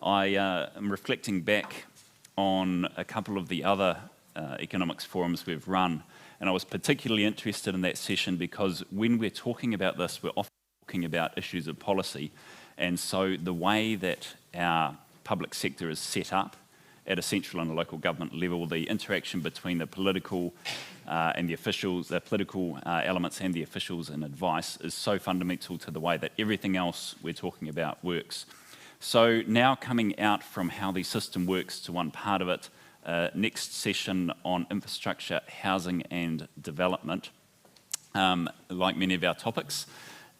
I am reflecting back on a couple of the other economics forums we've run, and I was particularly interested in that session because when we're talking about this, we're often talking about issues of policy, and so the way that our public sector is set up at a central and a local government level, the interaction between the political and the officials, the political elements and the officials and advice is so fundamental to the way that everything else we're talking about works. So now coming out from how the system works to one part of it, next session on infrastructure, housing and development. Like many of our topics,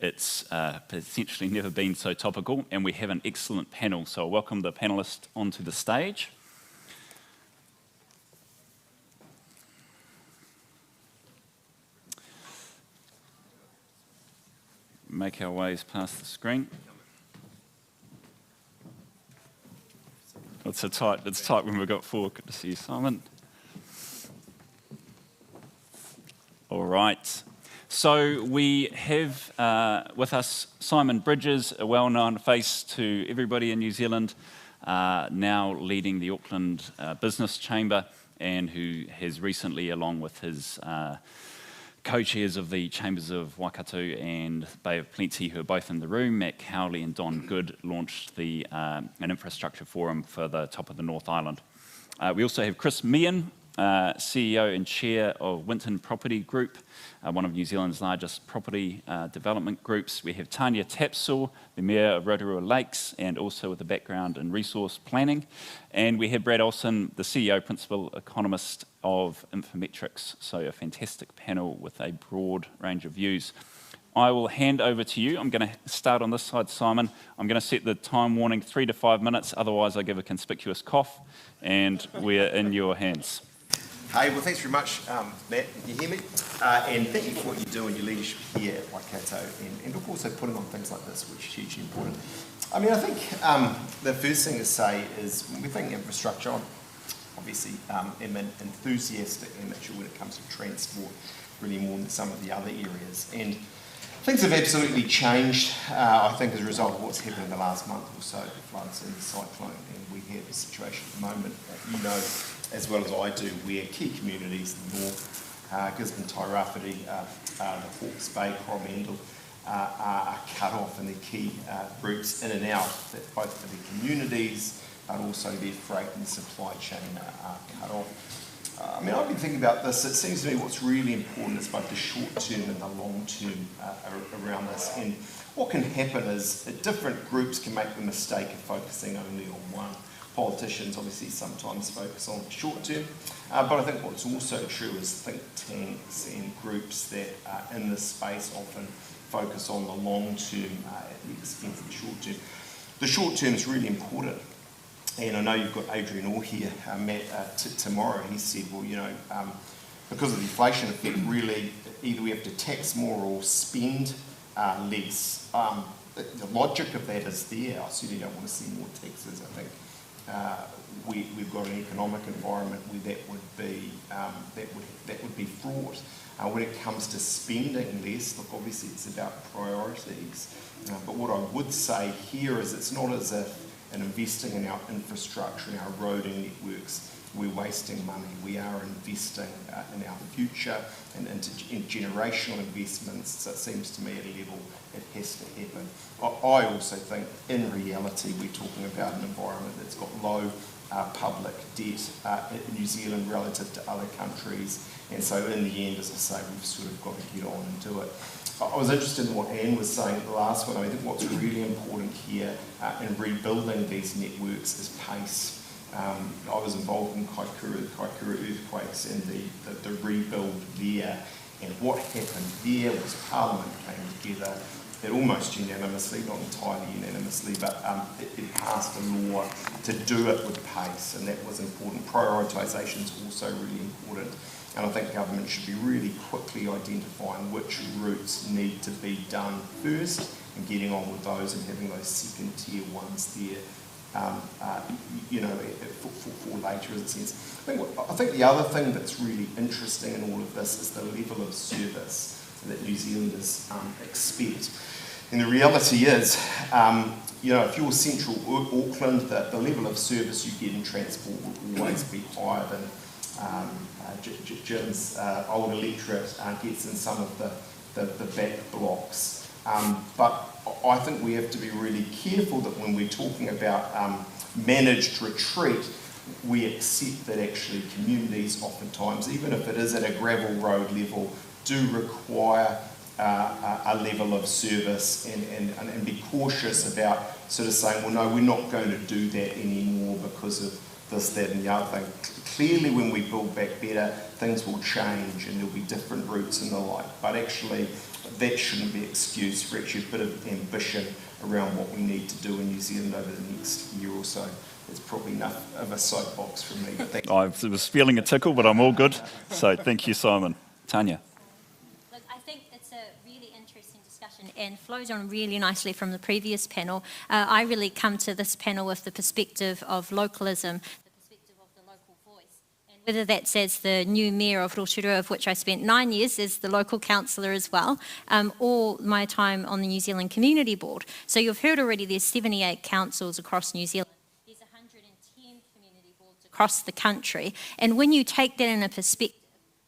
it's potentially never been so topical, and we have an excellent panel. So I'll welcome the panellists onto the stage. Make our ways past the screen. It's tight when we've got four. Good to see you, Simon. All right. So we have with us Simon Bridges, a well-known face to everybody in New Zealand, now leading the Auckland Business Chamber, and who has recently, along with his co-chairs of the Chambers of Waikato and Bay of Plenty, who are both in the room, Matt Cowley and Don Good, launched an infrastructure forum for the top of the North Island. We also have Chris Meehan, CEO and Chair of Winton Property Group, one of New Zealand's largest property development groups. We have Tania Tapsell, the Mayor of Rotorua Lakes, and also with a background in resource planning. And we have Brad Olsen, the CEO, Principal Economist of Infometrics. So a fantastic panel with a broad range of views. I will hand over to you. I'm going to start on this side, Simon. I'm going to set the time warning 3 to 5 minutes, otherwise I give a conspicuous cough, and we're in your hands. Hey, well, thanks very much, Matt. Can you hear me? And thank you for what you do and your leadership here at Waikato, and also putting on things like this, which is hugely important. I mean, I think the first thing to say is when we think infrastructure, I'm obviously am an enthusiastic amateur when it comes to transport, really more than some of the other areas. And things have absolutely changed, I think, as a result of what's happened in the last month or so, the floods and the cyclone, and we have a situation at the moment, you know, as well as I do, where key communities, the north, Gisborne, Tairāwhiti, the Hawke's Bay, Coromandel, are cut off, and the key routes in and out, that both for the communities, but also their freight and supply chain are cut off. I mean, I've been thinking about this. It seems to me what's really important is both the short term and the long term around this. And what can happen is that different groups can make the mistake of focusing only on one. Politicians obviously sometimes focus on the short term, but I think what's also true is think tanks and groups that are in this space often focus on the long term at the expense of the short term. The short term is really important, and I know you've got Adrian Orr here, Matt, tomorrow. He said, well, you know, because of the inflation effect, really either we have to tax more or spend less. The logic of that is there. I certainly don't want to see more taxes. I think we've got an economic environment where that would be fraught. When it comes to spending less, look, obviously it's about priorities. But what I would say here is it's not as if in investing in our infrastructure, in our roading networks, we're wasting money. We are investing in our future and in generational investments. So it seems to me at a level it has to happen. I also think in reality we're talking about an environment that's got low public debt in New Zealand relative to other countries, and so in the end, as I say, we've sort of got to get on and do it. I was interested in what Anne was saying at the last one. I think what's really important here in rebuilding these networks is pace. I was involved in Kaikoura earthquakes and the rebuild there, and what happened there was Parliament came together. It almost unanimously, not entirely unanimously, but it passed a law to do it with pace, and that was important. Prioritisation is also really important, and I think government should be really quickly identifying which routes need to be done first and getting on with those and having those second tier ones there, you know, for later in a sense. I think the other thing that's really interesting in all of this is the level of service that New Zealanders expect. And the reality is, you know, if you're central Auckland, the level of service you get in transport will always be higher than Jim's older electorate gets in some of the back blocks. But I think we have to be really careful that when we're talking about managed retreat, we accept that actually communities oftentimes, even if it is at a gravel road level, do require a level of service and be cautious about sort of saying, well, no, we're not going to do that anymore because of this, that and the other thing. Clearly, when we build back better, things will change and there'll be different routes and the like. But actually, that shouldn't be excused for actually a bit of ambition around what we need to do in New Zealand over the next year or so. It's probably enough of a soapbox from me. But thank you. I was feeling a tickle, but I'm all good. So thank you, Simon. Tania. Look, I think it's a really interesting discussion and flows on really nicely from the previous panel. I really come to this panel with the perspective of localism, the perspective of the local voice. And whether that's as the new mayor of Rotorua, of which I spent 9 years as the local councillor as well, or my time on the New Zealand Community Board. So you've heard already there's 78 councils across New Zealand. There's 110 community boards across the country. And when you take that in a perspective,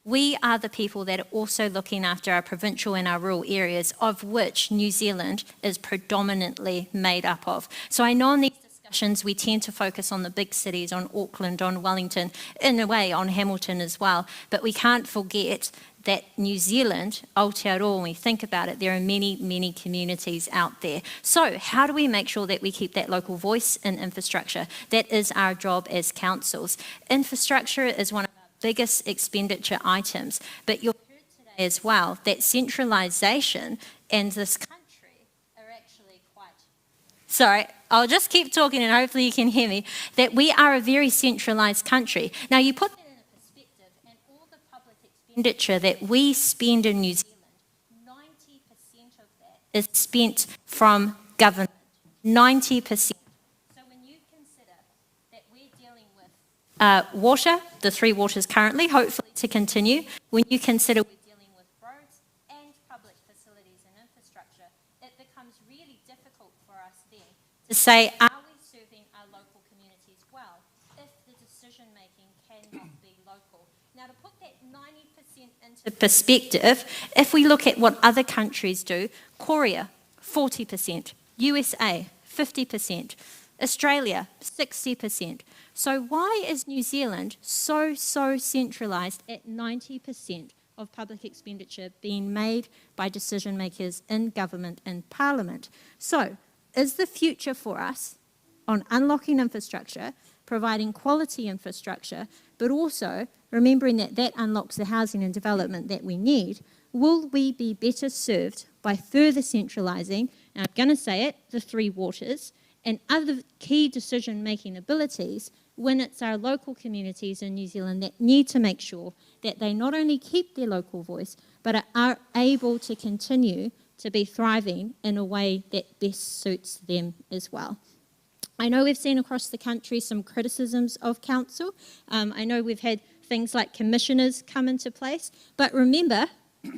we are the people that are also looking after our provincial and our rural areas, of which New Zealand is predominantly made up of. So I know in these discussions we tend to focus on the big cities, on Auckland, on Wellington, in a way on Hamilton as well, but we can't forget that New Zealand, Aotearoa, when we think about it, there are many, many communities out there. So how do we make sure that we keep that local voice in infrastructure? That is our job as councils. Infrastructure is one of biggest expenditure items, but you've heard today as well that centralisation and this country are actually quite... Sorry, I'll just keep talking and hopefully you can hear me, that we are a very centralised country. Now you put that in a perspective and all the public expenditure that we spend in New Zealand, 90% of that is spent from government, 90%. Water, the 3 waters currently, hopefully to continue. When you consider we're dealing with roads and public facilities and infrastructure, it becomes really difficult for us then to say, are we serving our local communities well if the decision making cannot be local? Now to put that 90% into perspective, if we look at what other countries do, Korea, 40%, USA, 50%, Australia, 60%. So why is New Zealand so centralised at 90% of public expenditure being made by decision makers in government and parliament? So is the future for us on unlocking infrastructure, providing quality infrastructure, but also remembering that that unlocks the housing and development that we need, will we be better served by further centralising, and I'm going to say it, the 3 waters, and other key decision-making abilities when it's our local communities in New Zealand that need to make sure that they not only keep their local voice, but are able to continue to be thriving in a way that best suits them as well. I know we've seen across the country some criticisms of council. I know we've had things like commissioners come into place, but remember,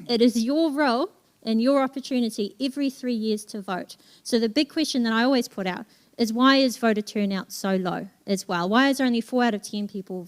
it is your role and your opportunity every 3 years to vote. So the big question that I always put out is why is voter turnout so low as well? Why is only 4 out of 10 people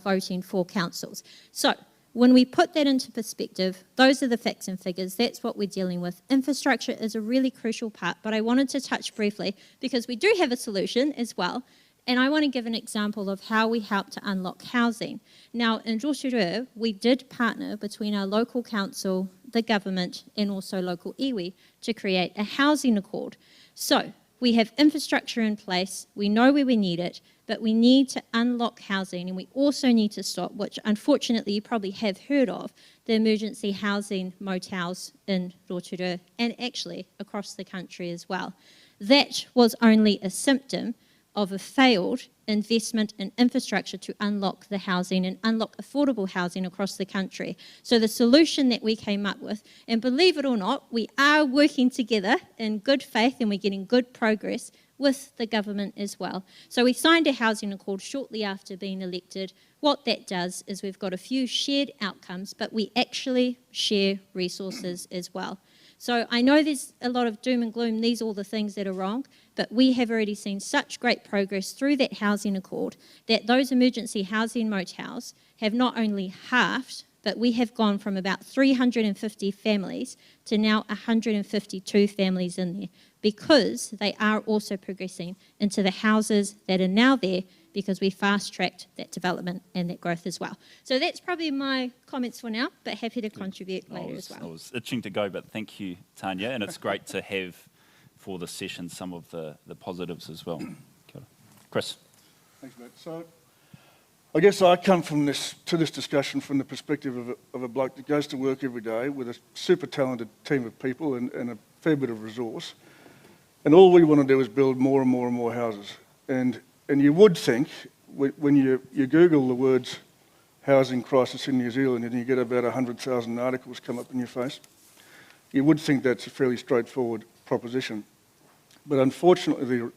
voting for councils? So when we put that into perspective, those are the facts and figures. That's what we're dealing with. Infrastructure is a really crucial part, but I wanted to touch briefly because we do have a solution as well. And I want to give an example of how we help to unlock housing. Now, in Rotorua, we did partner between our local council, the government, and also local iwi to create a housing accord. So we have infrastructure in place, we know where we need it, but we need to unlock housing, and we also need to stop, which unfortunately you probably have heard of, the emergency housing motels in Rotorua and actually across the country as well. That was only a symptom of a failed investment in infrastructure to unlock the housing and unlock affordable housing across the country. So the solution that we came up with, and believe it or not, we are working together in good faith and we're getting good progress with the government as well. So we signed a housing accord shortly after being elected. What that does is we've got a few shared outcomes, but we actually share resources as well. So I know there's a lot of doom and gloom, these are all the things that are wrong, but we have already seen such great progress through that housing accord that those emergency housing motels have not only halved, but we have gone from about 350 families to now 152 families in there, because they are also progressing into the houses that are now there, because we fast-tracked that development and that growth as well. So that's probably my comments for now, but happy to contribute later as well. I was itching to go, but thank you, Tania, and it's great to have for the session some of the positives as well. Kia ora. Chris. Thanks, Matt. So, I guess I come to this discussion from the perspective of a bloke that goes to work every day with a super talented team of people and a fair bit of resource. And all we want to do is build more and more and more houses. And you would think, when you Google the words housing crisis in New Zealand and you get about 100,000 articles come up in your face, you would think that's a fairly straightforward proposition. But unfortunately,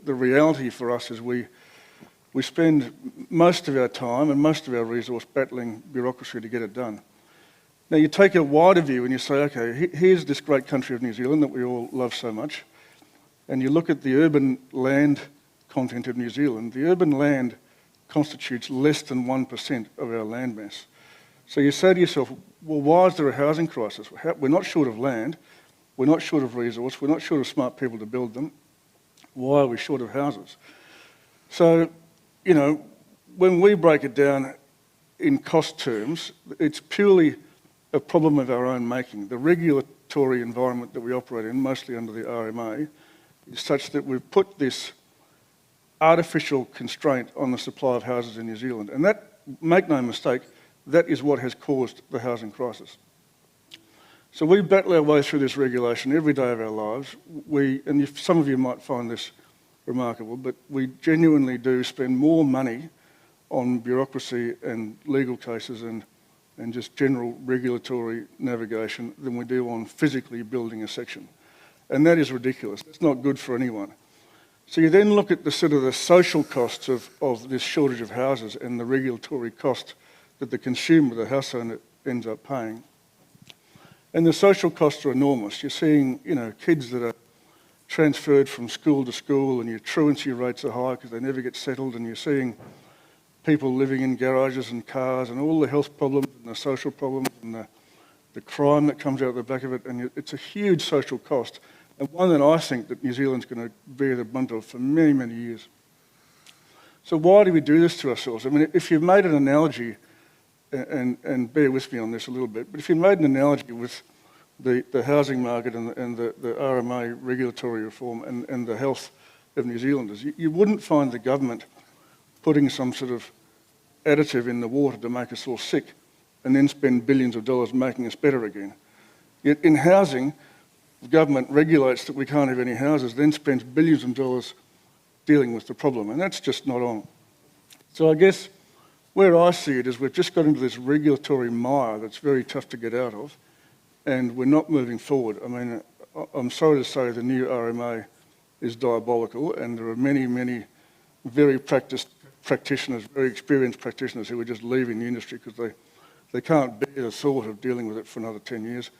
the reality for us is we spend most of our time and most of our resource battling bureaucracy to get it done. Now, you take a wider view and you say, okay, here's this great country of New Zealand that we all love so much, and you look at the urban land content of New Zealand. The urban land constitutes less than 1% of our land mass. So you say to yourself, well, why is there a housing crisis? We're not short of land, we're not short of resource, we're not short of smart people to build them. Why are we short of houses? So, you know, when we break it down in cost terms, it's purely a problem of our own making. The regulatory environment that we operate in, mostly under the RMA, is such that we've put this artificial constraint on the supply of houses in New Zealand. And that, make no mistake, that is what has caused the housing crisis. So we battle our way through this regulation every day of our lives. And some of you might find this remarkable, but we genuinely do spend more money on bureaucracy and legal cases and just general regulatory navigation than we do on physically building a section. And that is ridiculous. It's not good for anyone. So you then look at the sort of the social costs of this shortage of houses and the regulatory cost that the consumer, the house owner, ends up paying. And the social costs are enormous. You're seeing, you know, kids that are transferred from school to school and your truancy rates are high because they never get settled, and you're seeing people living in garages and cars and all the health problems and the social problems and the crime that comes out the back of it, and it's a huge social cost, and one that I think that New Zealand's going to bear the brunt of for many, many years. So why do we do this to ourselves? I mean, if you've made an analogy, and bear with me on this a little bit, but if you made an analogy with the housing market and the RMA regulatory reform and the health of New Zealanders, you wouldn't find the government putting some sort of additive in the water to make us all sick and then spend billions of dollars making us better again. Yet in housing, the government regulates that we can't have any houses, then spends billions of dollars dealing with the problem, and that's just not on. So I guess where I see it is we've just got into this regulatory mire that's very tough to get out of, and we're not moving forward. I mean, I'm sorry to say the new RMA is diabolical, and there are many, many very practiced practitioners, very experienced practitioners who are just leaving the industry because they can't bear the thought of dealing with it for another 10 years.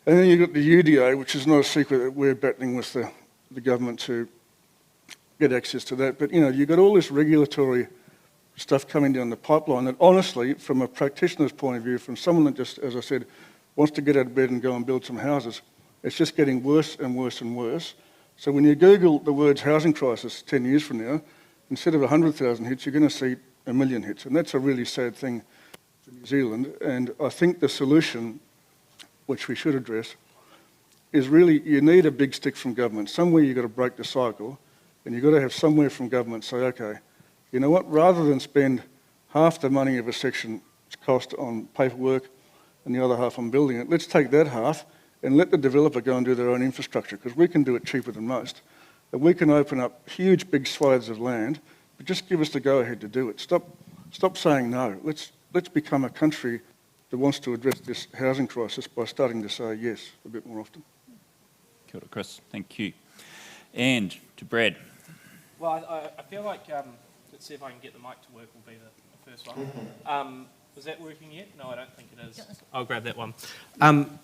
And then you've got the UDA, which is not a secret that we're battling with the government to get access to that. But, you know, you've got all this regulatory stuff coming down the pipeline that honestly, from a practitioner's point of view, from someone that just, as I said, wants to get out of bed and go and build some houses, it's just getting worse and worse and worse. So when you Google the words housing crisis 10 years from now, instead of 100,000 hits, you're going to see 1 million hits. And that's a really sad thing for New Zealand. And I think the solution, which we should address, is really you need a big stick from government. Somewhere you've got to break the cycle, and you've got to have somewhere from government say, okay, you know what, rather than spend half the money of a section's cost on paperwork and the other half on building it, let's take that half and let the developer go and do their own infrastructure, because we can do it cheaper than most. And we can open up huge big swathes of land, but just give us the go-ahead to do it. Stop saying no. Let's become a country that wants to address this housing crisis by starting to say yes a bit more often. Kia ora, Chris. Thank you. And to Brad. Well, I feel like, let's see if I can get the mic to work, will be the first one. Is that working yet? No, I don't think it is. I'll grab that one.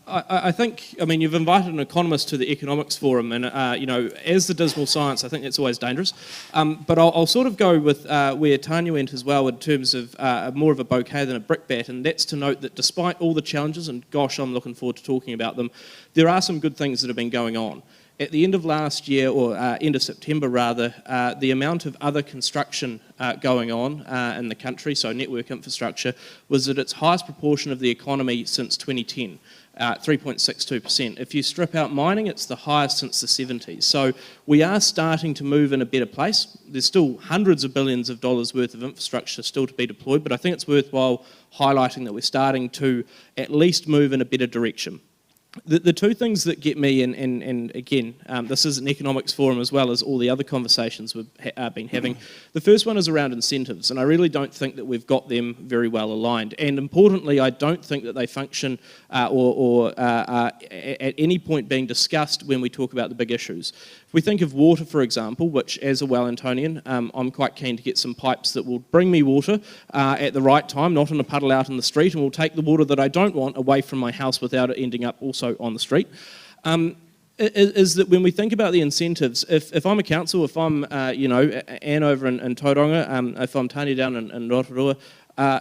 I think, I mean, you've invited an economist to the economics forum, and, as the dismal science, I think that's always dangerous. But I'll sort of go with where Tania went as well in terms of more of a bouquet than a brickbat, and that's to note that despite all the challenges, and gosh, I'm looking forward to talking about them, there are some good things that have been going on. At the end of last year, or end of September rather, the amount of other construction going on in the country, so network infrastructure, was at its highest proportion of the economy since 2010, 3.62%. If you strip out mining, it's the highest since the 70s. So we are starting to move in a better place. There's still hundreds of billions of dollars worth of infrastructure still to be deployed, but I think it's worthwhile highlighting that we're starting to at least move in a better direction. The two things that get me, and again, this is an economics forum as well as all the other conversations we've been having. The first one is around incentives, and I really don't think that we've got them very well aligned. And importantly, I don't think that they function or at any point being discussed when we talk about the big issues. If we think of water, for example, which as a Wellingtonian, I'm quite keen to get some pipes that will bring me water at the right time, not in a puddle out in the street, and will take the water that I don't want away from my house without it ending up also on the street, is that when we think about the incentives, if I'm a council, if I'm, Anne over in Tauranga, if I'm Tania down in Rotorua,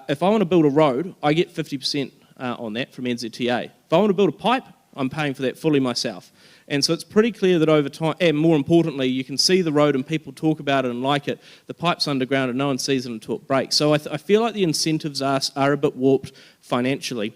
if I want to build a road, I get 50% on that from NZTA. If I want to build a pipe, I'm paying for that fully myself. And so it's pretty clear that over time, and more importantly, you can see the road and people talk about it and like it, the pipe's underground and no one sees it until it breaks. So I feel like the incentives are a bit warped financially.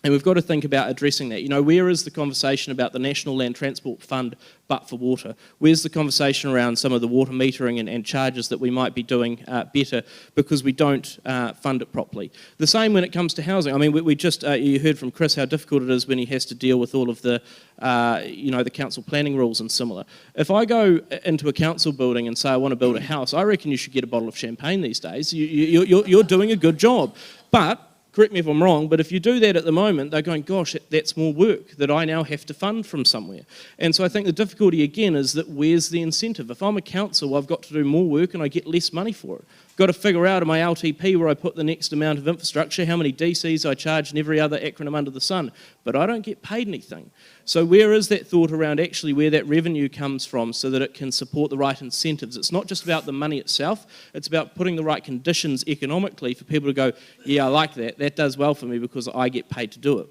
And we've got to think about addressing that. Where is the conversation about the National Land Transport Fund but for water? Where's the conversation around some of the water metering and charges that we might be doing better because we don't fund it properly? The same when it comes to housing. I mean, we just, you heard from Chris how difficult it is when he has to deal with all of the, the council planning rules and similar. If I go into a council building and say I want to build a house, I reckon you should get a bottle of champagne these days. You're doing a good job. But correct me if I'm wrong, but if you do that at the moment, they're going, gosh, that's more work that I now have to fund from somewhere. And so I think the difficulty again is that where's the incentive? If I'm a council, I've got to do more work and I get less money for it. I've got to figure out in my LTP where I put the next amount of infrastructure, how many DCs I charge and every other acronym under the sun, but I don't get paid anything. So where is that thought around actually where that revenue comes from so that it can support the right incentives? It's not just about the money itself, it's about putting the right conditions economically for people to go, yeah, I like that, that does well for me because I get paid to do it.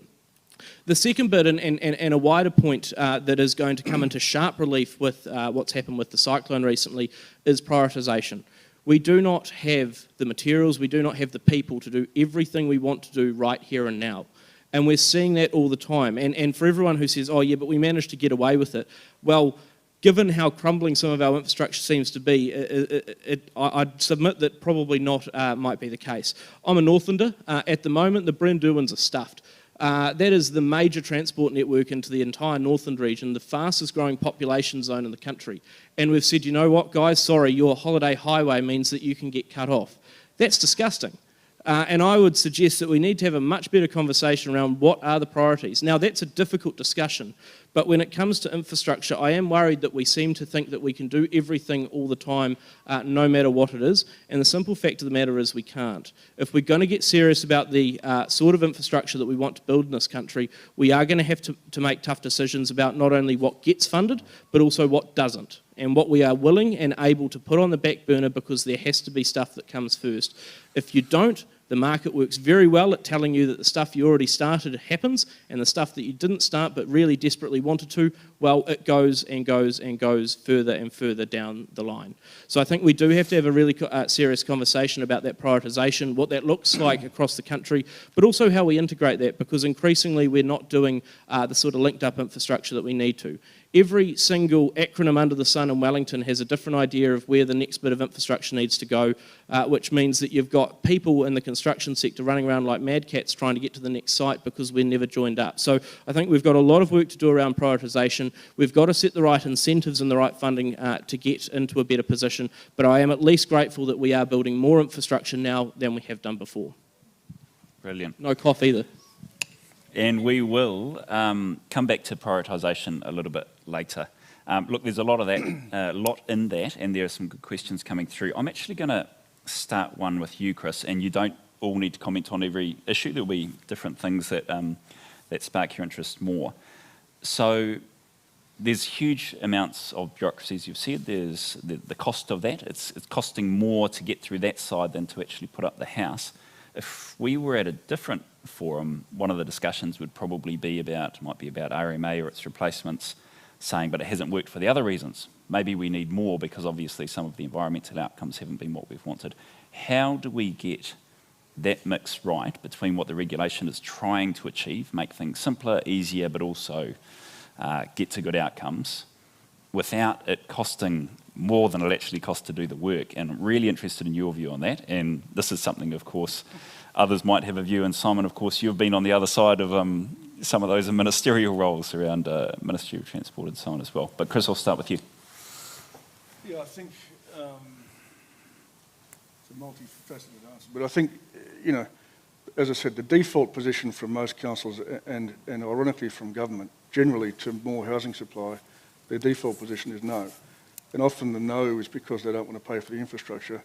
The second bit, and a wider point that is going to come into sharp relief with what's happened with the cyclone recently, is prioritisation. We do not have the materials, we do not have the people to do everything we want to do right here and now. And we're seeing that all the time. And for everyone who says, oh yeah, but we managed to get away with it, well, given how crumbling some of our infrastructure seems to be, I'd submit that probably not might be the case. I'm a Northlander. At the moment, the Brynderwyns are stuffed. That is the major transport network into the entire Northland region, the fastest growing population zone in the country. And we've said, you know what, guys, sorry, your holiday highway means that you can get cut off. That's disgusting. And I would suggest that we need to have a much better conversation around what are the priorities. Now, that's a difficult discussion, but when it comes to infrastructure, I am worried that we seem to think that we can do everything all the time, no matter what it is, and the simple fact of the matter is we can't. If we're going to get serious about the sort of infrastructure that we want to build in this country, we are going to have to make tough decisions about not only what gets funded, but also what doesn't, and what we are willing and able to put on the back burner because there has to be stuff that comes first. If you don't, the market works very well at telling you that the stuff you already started happens, and the stuff that you didn't start but really desperately wanted to, well, it goes and goes and goes further and further down the line. So I think we do have to have a really serious conversation about that prioritisation, what that looks like across the country, but also how we integrate that, because increasingly we're not doing the sort of linked up infrastructure that we need to. Every single acronym under the sun in Wellington has a different idea of where the next bit of infrastructure needs to go, which means that you've got people in the construction sector running around like mad cats trying to get to the next site because we're never joined up. So I think we've got a lot of work to do around prioritisation. We've got to set the right incentives and the right funding to get into a better position, but I am at least grateful that we are building more infrastructure now than we have done before. Brilliant. No cough either. And we will come back to prioritisation a little bit later. Look, there's a lot of that, lot in that, and there are some good questions coming through. I'm actually going to start one with you, Chris, and you don't all need to comment on every issue. There'll be different things that that spark your interest more. So there's huge amounts of bureaucracy, as you've said. There's the cost of that. It's costing more to get through that side than to actually put up the house. If we were at a different forum, one of the discussions would probably be might be about RMA or its replacements, saying, but it hasn't worked for the other reasons. Maybe we need more because obviously some of the environmental outcomes haven't been what we've wanted. How do we get that mix right between what the regulation is trying to achieve, make things simpler, easier, but also get to good outcomes without it costing more than it actually costs to do the work? And I'm really interested in your view on that. And this is something, of course, others might have a view. And Simon, of course, you've been on the other side of some of those ministerial roles around Ministry of Transport and so on as well. But Chris, I'll start with you. Yeah, I think it's a multifaceted answer. But I think, you know, as I said, the default position from most councils and ironically from government, generally to more housing supply, their default position is no. And often the no is because they don't want to pay for the infrastructure.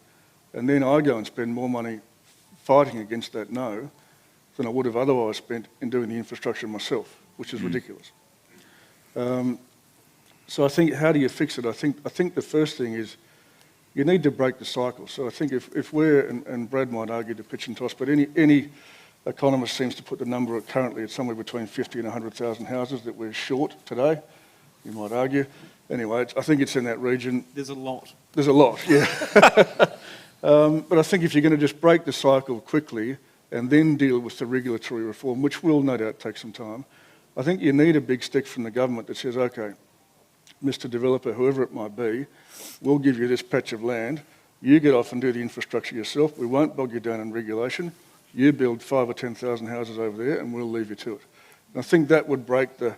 And then I go and spend more money fighting against that no than I would have otherwise spent in doing the infrastructure myself, which is ridiculous. So I think, how do you fix it? I think the first thing is you need to break the cycle. So I think if we're, and Brad might argue the pitch and toss, but any economist seems to put the number currently at somewhere between 50 and 100,000 houses that we're short today, you might argue. Anyway, I think it's in that region. There's a lot. There's a lot, yeah. But I think if you're going to just break the cycle quickly and then deal with the regulatory reform, which will no doubt take some time, I think you need a big stick from the government that says, okay, Mr. Developer, whoever it might be, we'll give you this patch of land. You get off and do the infrastructure yourself. We won't bog you down in regulation. You build 5,000 or 10,000 houses over there and we'll leave you to it. And I think that would break the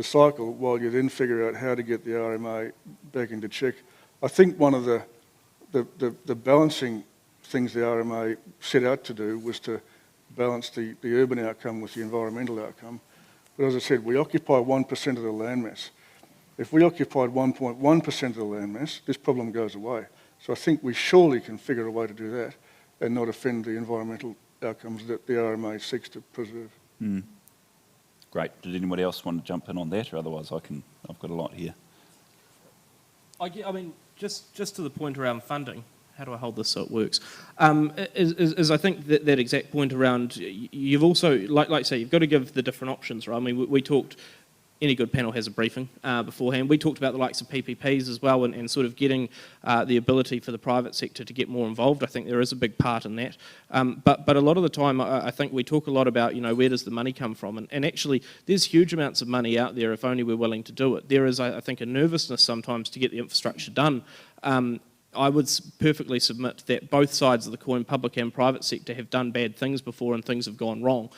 cycle while you then figure out how to get the RMA back into check. I think one of the balancing things the RMA set out to do was to balance the urban outcome with the environmental outcome. But as I said, we occupy 1% of the landmass. If we occupied 1.1% of the landmass, this problem goes away. So I think we surely can figure a way to do that and not offend the environmental outcomes that the RMA seeks to preserve. Mm. Great. Did anybody else want to jump in on that, or otherwise I've got a lot here. I mean, just to the point around funding, how do I hold this so it works? Is I think that exact point around, you've also, like I say, you've got to give the different options, right? I mean, we talked, any good panel has a briefing beforehand. We talked about the likes of PPPs as well and sort of getting the ability for the private sector to get more involved. I think there is a big part in that. But a lot of the time, I think we talk a lot about, you know, where does the money come from? And actually, there's huge amounts of money out there if only we're willing to do it. There is, I think, a nervousness sometimes to get the infrastructure done. I would perfectly submit that both sides of the coin, public and private sector, have done bad things before and things have gone wrong.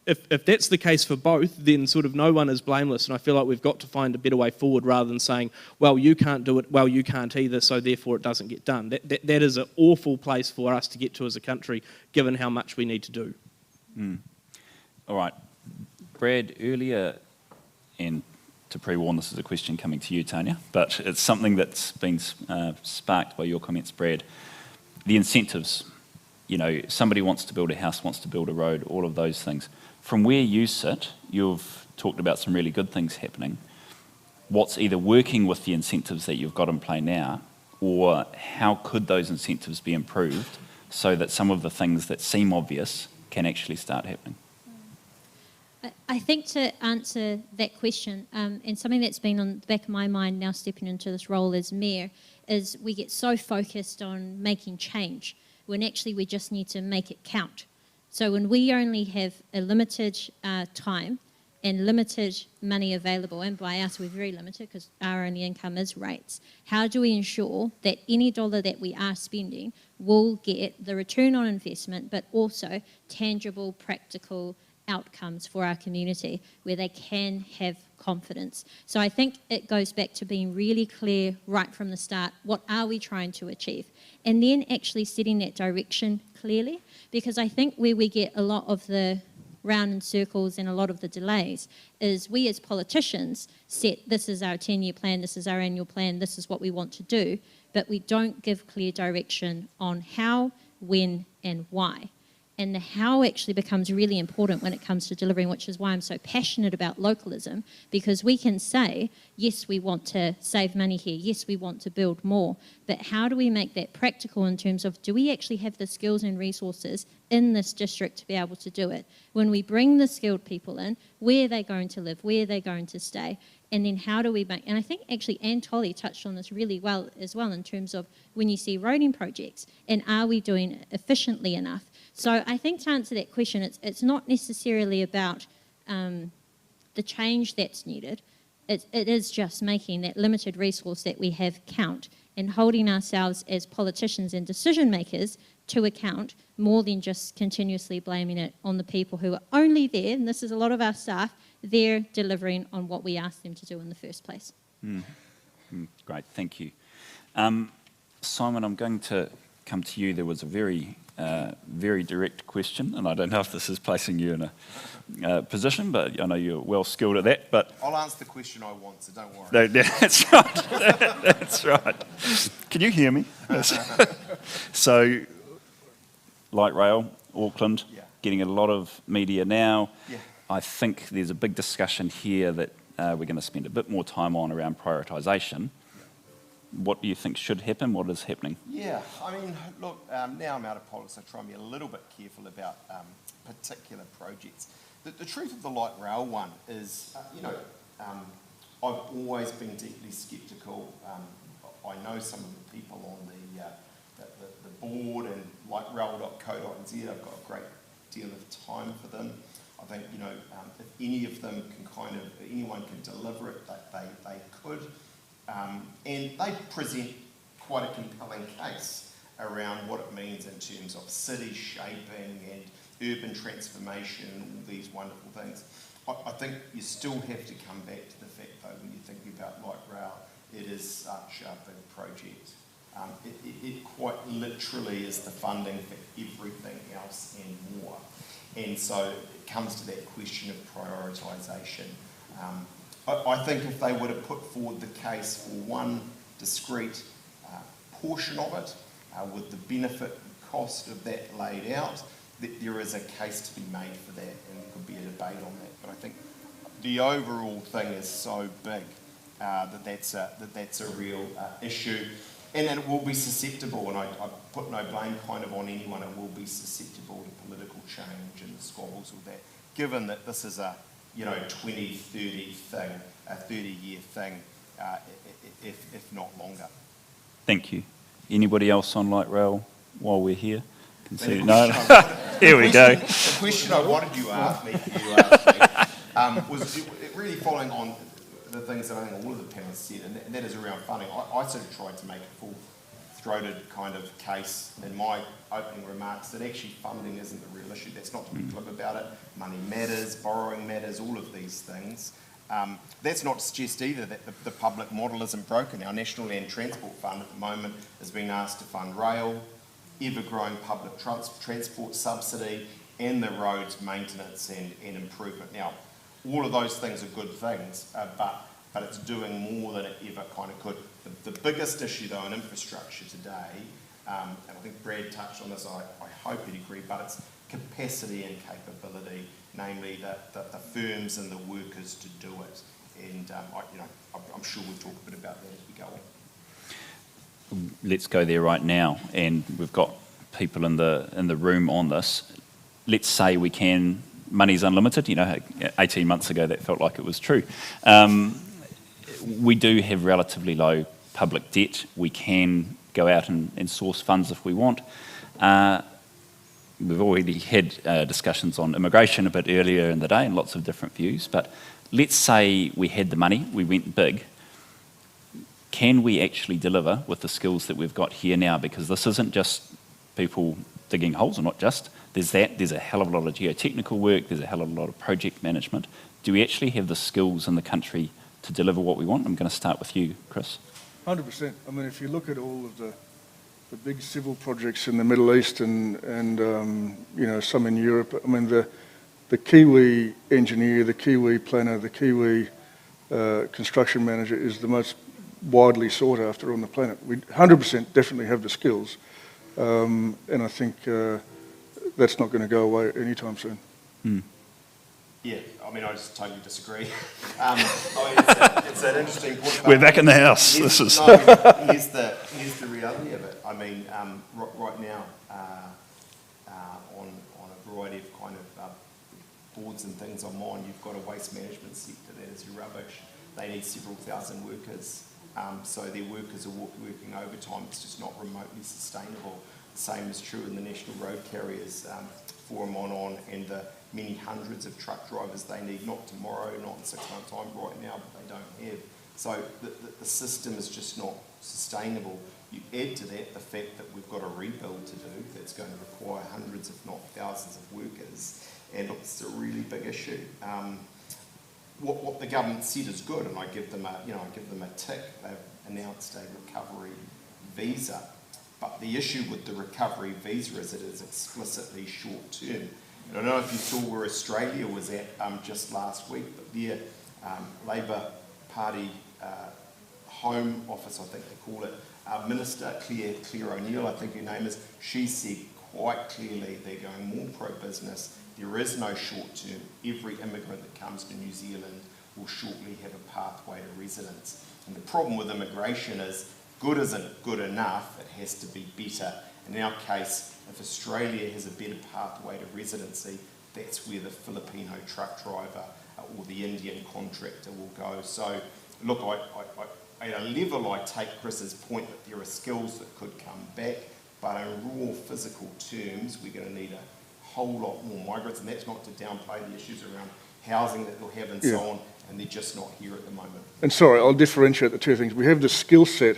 If that's the case for both, then sort of no one is blameless, and I feel like we've got to find a better way forward rather than saying, well, you can't do it, well, you can't either, so therefore it doesn't get done. That is an awful place for us to get to as a country, given how much we need to do. Mm. All right. Brad, earlier, and to pre-warn, this is a question coming to you, Tania, but it's something that's been sparked by your comments, Brad. The incentives. You know, somebody wants to build a house, wants to build a road, all of those things. From where you sit, you've talked about some really good things happening. What's either working with the incentives that you've got in play now, or how could those incentives be improved so that some of the things that seem obvious can actually start happening? I think to answer that question, and something that's been on the back of my mind now stepping into this role as mayor, is we get so focused on making change when actually we just need to make it count. So when we only have a limited time and limited money available, and by us we're very limited because our only income is rates, how do we ensure that any dollar that we are spending will get the return on investment but also tangible, practical outcomes for our community where they can have confidence? So I think it goes back to being really clear right from the start, what are we trying to achieve? And then actually setting that direction clearly, because I think where we get a lot of the round in circles and a lot of the delays is we as politicians set, this is our 10-year plan, this is our annual plan, this is what we want to do, but we don't give clear direction on how, when and why. and the how actually becomes really important when it comes to delivering, which is why I'm so passionate about localism, because we can say, yes, we want to save money here, yes, we want to build more, but how do we make that practical in terms of, do we actually have the skills and resources in this district to be able to do it? When we bring the skilled people in, where are they going to live, where are they going to stay? And then how do we make, and I think actually Anne Tolley touched on this really well as well in terms of when you see roading projects, and are we doing it efficiently enough? So I think to answer that question, it's not necessarily about the change that's needed. It is just making that limited resource that we have count and holding ourselves as politicians and decision makers to account more than just continuously blaming it on the people who are only there, and this is a lot of our staff, they're delivering on what we asked them to do in the first place. Great, thank you. Simon, I'm going to come to you. There was a very direct question, and I don't know if this is placing you in a position, but I know you're well skilled at that. But I'll answer the question I want, so don't worry. no, that's right. That's right. Can you hear me? So, light rail, Auckland, getting a lot of media now. Yeah. I think there's a big discussion here that we're going to spend a bit more time on around prioritisation. What do you think should happen? What is happening? Yeah, I mean, look, now I'm out of politics, I try and be a little bit careful about particular projects. The truth of the light rail one is, I've always been deeply sceptical. I know some of the people on the board and lightrail.co.nz. I've got a great deal of time for them. I think, if any of them anyone can deliver it, they could. And they present quite a compelling case around what it means in terms of city shaping and urban transformation and all these wonderful things. I think you still have to come back to the fact, though, when you're thinking about light rail, it is such a big project. It quite literally is the funding for everything else and more. And so it comes to that question of prioritisation. I think if they were to put forward the case for one discrete portion of it, with the benefit and cost of that laid out, that there is a case to be made for that, and there could be a debate on that. But I think the overall thing is so big that's a real issue, and it will be susceptible. And I put no blame kind of on anyone. It will be susceptible to political change and the squabbles with that. Given that this is a 20, 30 thing, a 30-year thing, if not longer. Thank you. Anybody else on light rail while we're here? No. Here we go. The question I wanted you to ask me, was really following on the things that I think all of the panelists said, and that is around funding. I sort of tried to make a full-throated kind of case in my opening remarks that actually funding isn't the real issue. That's not to be glib about it. Money matters, borrowing matters, all of these things. That's not to suggest either that the public model isn't broken. Our National Land Transport Fund at the moment is being asked to fund rail, ever-growing public transport subsidy, and the roads maintenance and improvement. Now, all of those things are good things, but it's doing more than it ever kind of could. The biggest issue, though, in infrastructure today, and I think Brad touched on this, I hope he'd agree, but it's capacity and capability, namely the firms and the workers to do it. And I'm sure we'll talk a bit about that as we go on. Let's go there right now, and we've got people in the room on this. Let's say we can. Money's unlimited. 18 months ago that felt like it was true. We do have relatively low public debt. We can go out and source funds if we want. We've already had discussions on immigration a bit earlier in the day and lots of different views. But let's say we had the money, we went big. Can we actually deliver with the skills that we've got here now? Because this isn't just people digging holes, or not just. There's a hell of a lot of geotechnical work, there's a hell of a lot of project management. Do we actually have the skills in the country to deliver what we want? I'm going to start with you, Chris. 100%. I mean, if you look at all of the big civil projects in the Middle East and some in Europe, I mean, the Kiwi engineer, the Kiwi planner, the Kiwi construction manager is the most widely sought after on the planet. We 100% definitely have the skills, and I think that's not going to go away anytime soon. Yeah, I mean, I just totally disagree. I mean, it's an interesting point. We're back in the house. Here's, This is no, here's the reality of it. I mean, right now, on a variety of kind of boards and things I'm on, you've got a waste management sector that is rubbish. They need several thousand workers, so their workers are working overtime. It's just not remotely sustainable. The same is true in the national road carriers forum on and the many hundreds of truck drivers they need, not tomorrow, not in 6 months' time, right now, but they don't have. So the system is just not sustainable. You add to that the fact that we've got a rebuild to do that's going to require hundreds, if not thousands, of workers, and it's a really big issue. What the government said is good, and I give them a tick. They've announced a recovery visa, but the issue with the recovery visa is it is explicitly short term. And I don't know if you saw where Australia was at just last week, but their Labor Party Home Office, I think they call it, Minister Claire O'Neill, I think her name is, she said quite clearly they're going more pro-business. There is no short term. Every immigrant that comes to New Zealand will shortly have a pathway to residence. And the problem with immigration is good isn't good enough, it has to be better. In our case, if Australia has a better pathway to residency, that's where the Filipino truck driver or the Indian contractor will go. So, look, at a level I take Chris's point that there are skills that could come back, but in raw physical terms, we're going to need a whole lot more migrants, and that's not to downplay the issues around housing that they'll have and so on, and they're just not here at the moment. And sorry, I'll differentiate the two things. We have the skill set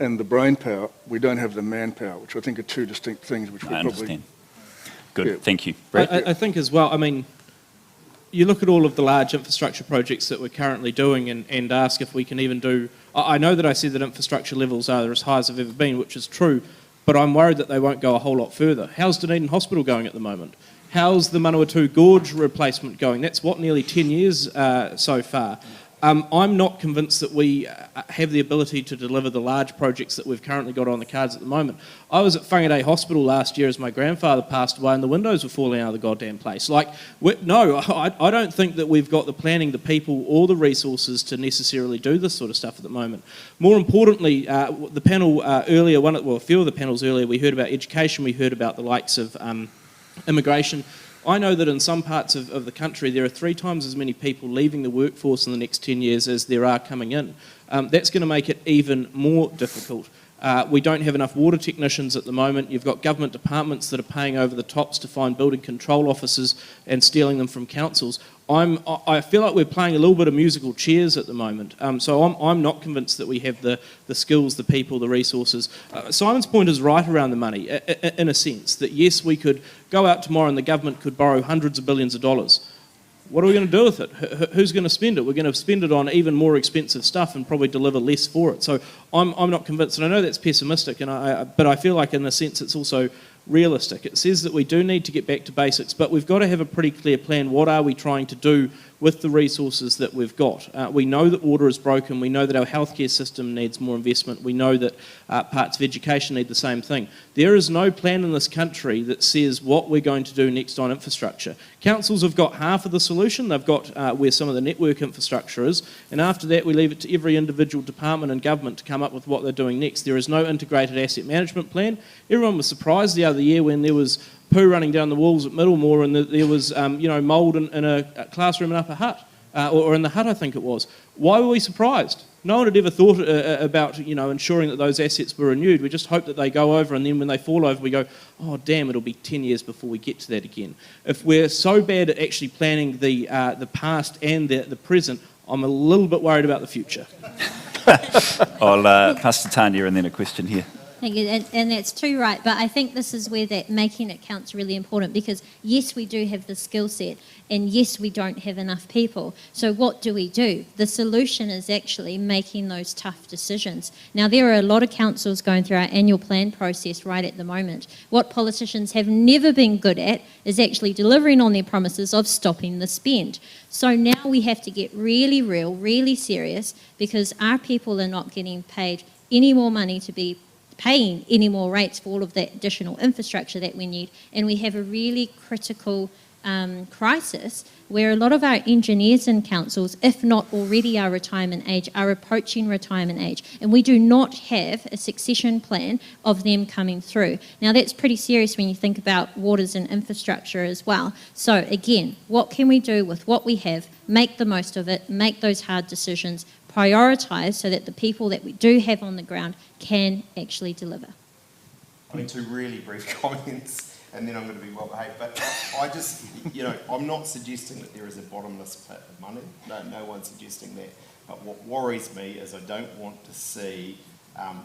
and the brain power. We don't have the manpower, which I think are two distinct things which we I probably... understand. Good, Yeah. thank you. Brett? I think as well, I mean, you look at all of the large infrastructure projects that we're currently doing and ask if we can even do... I know that I said that infrastructure levels are as high as they've ever been, which is true, but I'm worried that they won't go a whole lot further. How's Dunedin Hospital going at the moment? How's the Manawatu Gorge replacement going? That's, what, nearly 10 years so far. I'm not convinced that we have the ability to deliver the large projects that we've currently got on the cards at the moment. I was at Whangarei Hospital last year as my grandfather passed away and the windows were falling out of the goddamn place. Like, no, I don't think that we've got the planning, the people, or the resources to necessarily do this sort of stuff at the moment. More importantly, the panel earlier, a few of the panels earlier, we heard about education, we heard about the likes of immigration. I know that in some parts of the country there are 3 times as many people leaving the workforce in the next 10 years as there are coming in. That's going to make it even more difficult. We don't have enough water technicians at the moment. You've got government departments that are paying over the tops to find building control officers and stealing them from councils. I feel like we're playing a little bit of musical chairs at the moment. So I'm not convinced that we have the skills, the people, the resources. Simon's point is right around the money, in a sense, that yes, we could go out tomorrow and the government could borrow hundreds of billions of dollars. What are we going to do with it? Who's going to spend it? We're going to spend it on even more expensive stuff and probably deliver less for it. So I'm not convinced, and I know that's pessimistic, but I feel like in a sense it's also realistic. It says that we do need to get back to basics, but we've got to have a pretty clear plan. What are we trying to do with the resources that we've got? We know that water is broken. We know that our healthcare system needs more investment. We know that parts of education need the same thing. There is no plan in this country that says what we're going to do next on infrastructure. Councils have got half of the solution. They've got where some of the network infrastructure is, and after that we leave it to every individual department and government to come up with what they're doing next. There is no integrated asset management plan. Everyone was surprised the other year when there was poo running down the walls at Middlemore and there was mould in a classroom in Upper Hutt, or in the Hutt I think it was. Why were we surprised? No one had ever thought about ensuring that those assets were renewed. We just hope that they go over, and then when they fall over we go, oh damn, it'll be 10 years before we get to that again. If we're so bad at actually planning the past and the present, I'm a little bit worried about the future. I'll pass to Tania and then a question here. Thank you, and that's too right, but I think this is where that making it count's really important, because yes, we do have the skill set, and yes, we don't have enough people. So what do? The solution is actually making those tough decisions. Now, there are a lot of councils going through our annual plan process right at the moment. What politicians have never been good at is actually delivering on their promises of stopping the spend. So now we have to get really real, really serious, because our people are not getting paid any more money to be paying any more rates for all of that additional infrastructure that we need. And we have a really critical crisis where a lot of our engineers in councils, if not already our retirement age, are approaching retirement age. And we do not have a succession plan of them coming through. Now that's pretty serious when you think about waters and infrastructure as well. So again, what can we do with what we have? Make the most of it, make those hard decisions, prioritise so that the people that we do have on the ground can actually deliver. I mean, two really brief comments, and then I'm going to be well behaved. But I just, I'm not suggesting that there is a bottomless pit of money. No one's suggesting that. But what worries me is I don't want to see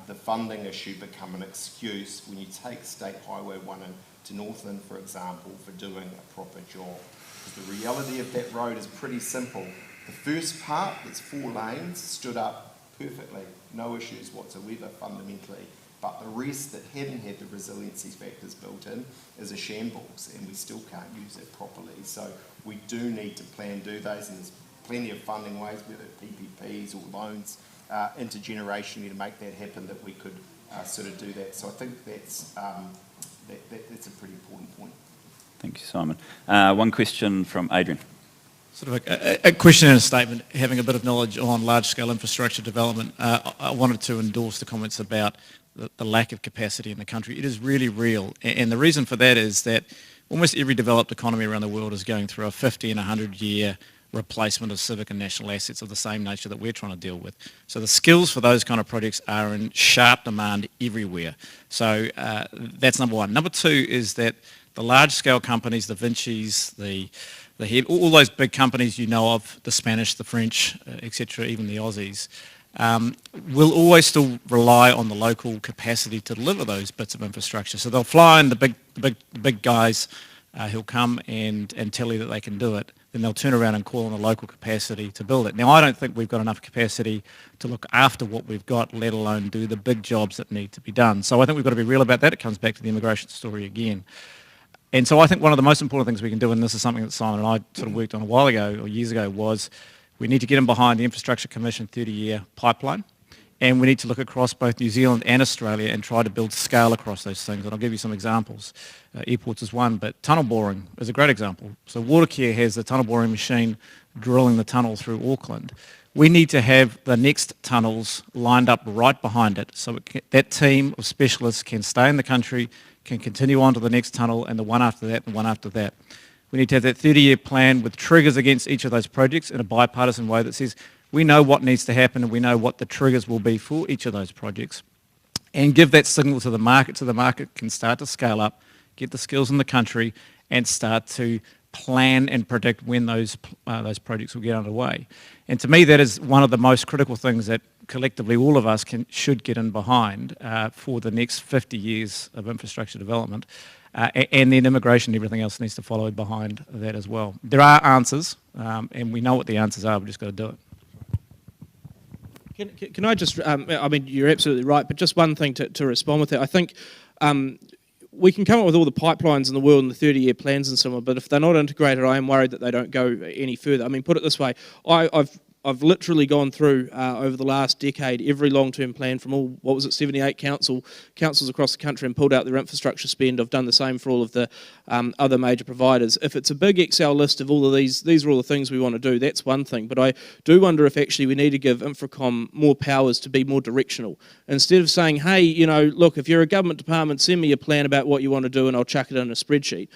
the funding issue become an excuse when you take State Highway 1 to Northland, for example, for doing a proper job. Because the reality of that road is pretty simple. The first part, that's 4 lanes, stood up perfectly, no issues whatsoever fundamentally. But the rest that hadn't had the resiliency factors built in is a shambles, and we still can't use it properly. So we do need to do those, and there's plenty of funding ways, whether PPPs or loans, intergenerationally to make that happen, that we could sort of do that. So I think that's a pretty important point. Thank you, Simon. One question from Adrian. Sort of a question and a statement, having a bit of knowledge on large-scale infrastructure development. I wanted to endorse the comments about the lack of capacity in the country. It is really real, and the reason for that is that almost every developed economy around the world is going through a 50 and 100-year replacement of civic and national assets of the same nature that we're trying to deal with. So the skills for those kind of projects are in sharp demand everywhere. So that's number one. Number two is that the large-scale companies, the Vinci's, the Head, all those big companies you know of, the Spanish, the French, etc., even the Aussies, will always still rely on the local capacity to deliver those bits of infrastructure. So they'll fly in the big guys who'll come and tell you that they can do it. Then they'll turn around and call on the local capacity to build it. Now, I don't think we've got enough capacity to look after what we've got, let alone do the big jobs that need to be done. So I think we've got to be real about that. It comes back to the immigration story again. And so I think one of the most important things we can do, and this is something that Simon and I sort of worked on a while ago, or years ago, was we need to get in behind the Infrastructure Commission 30-year pipeline, and we need to look across both New Zealand and Australia and try to build scale across those things. And I'll give you some examples. Airports is one, but tunnel boring is a great example. So Watercare has the tunnel boring machine drilling the tunnel through Auckland. We need to have the next tunnels lined up right behind it, so that team of specialists can stay in the country, can continue on to the next tunnel, and the one after that, and one after that. We need to have that 30-year plan with triggers against each of those projects in a bipartisan way that says we know what needs to happen and we know what the triggers will be for each of those projects, and give that signal to the market so the market can start to scale up, get the skills in the country, and start to plan and predict when those projects will get underway. And to me, that is one of the most critical things that collectively all of us should get in behind for the next 50 years of infrastructure development. And then immigration and everything else needs to follow behind that as well. There are answers, and we know what the answers are, we've just got to do it. Can I just, I mean, you're absolutely right, but just one thing to respond with that. I think we can come up with all the pipelines in the world and the 30-year plans and so on, but if they're not integrated, I am worried that they don't go any further. I mean, put it this way, I've literally gone through over the last decade every long-term plan from all, 78 councils across the country, and pulled out their infrastructure spend. I've done the same for all of the other major providers. If it's a big Excel list of all of these are all the things we want to do, that's one thing. But I do wonder if actually we need to give Infracom more powers to be more directional. Instead of saying, hey, look, if you're a government department, send me a plan about what you want to do and I'll chuck it in a spreadsheet,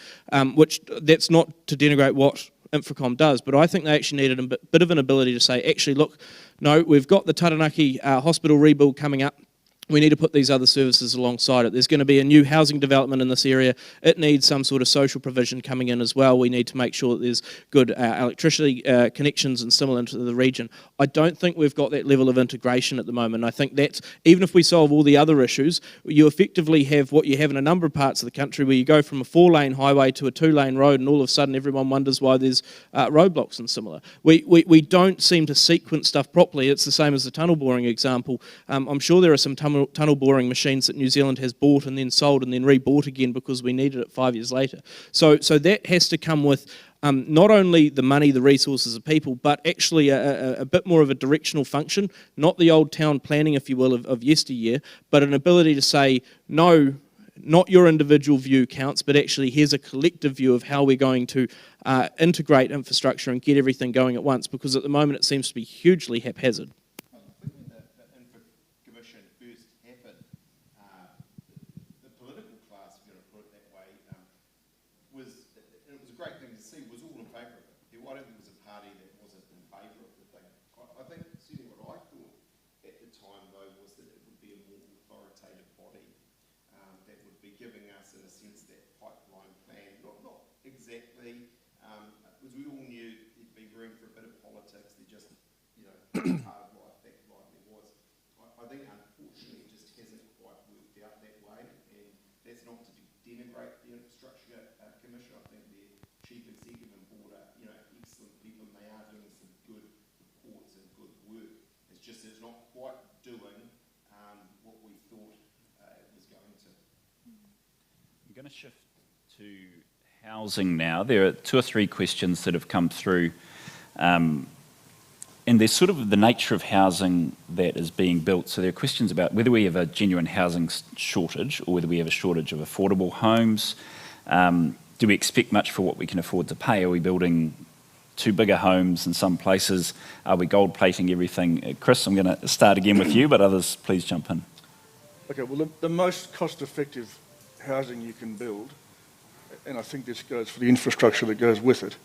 which that's not to denigrate what Infracom does, but I think they actually needed a bit of an ability to say, actually, look, no, we've got the Taranaki hospital rebuild coming up. We need to put these other services alongside it. There's going to be a new housing development in this area. It needs some sort of social provision coming in as well. We need to make sure that there's good electricity connections and similar into the region. I don't think we've got that level of integration at the moment. I think that even if we solve all the other issues, you effectively have what you have in a number of parts of the country where you go from a 4-lane highway to a 2-lane road, and all of a sudden everyone wonders why there's roadblocks and similar. We don't seem to sequence stuff properly. It's the same as the tunnel boring example. I'm sure there are some tunnel tunnel boring machines that New Zealand has bought and then sold and then rebought again because we needed it 5 years later. So that has to come with not only the money, the resources of people, but actually a bit more of a directional function, not the old town planning, if you will, of yesteryear, but an ability to say, no, not your individual view counts, but actually here's a collective view of how we're going to integrate infrastructure and get everything going at once, because at the moment it seems to be hugely haphazard. I think when the Info Commission first happened, the political class, if you're going to put it that way, it was a great thing to see, was all in favour of it. I don't think there was a party that wasn't in favour of the thing. I think certainly what I thought at the time, though, was that it would be a more authoritative body that would be giving us, in a sense, that pipeline plan. Not exactly, because we all knew there'd be room for a bit of politics. There just, hard life that likely was. I think, unfortunately, it just hasn't quite worked out that way, and that's not to denigrate the Infrastructure Commission. I think their chief executive and board are, excellent people, and they are doing some good reports and good work. It's just it's not quite doing what we thought it was going to. I'm going to shift to housing now. There are 2 or 3 questions that have come through, and there's sort of the nature of housing that is being built. So there are questions about whether we have a genuine housing shortage or whether we have a shortage of affordable homes. Do we expect much for what we can afford to pay? Are we building too bigger homes in some places? Are we gold plating everything? Chris, I'm going to start again with you, but others please jump in. Okay, well, the most cost-effective housing you can build, and I think this goes for the infrastructure that goes with it,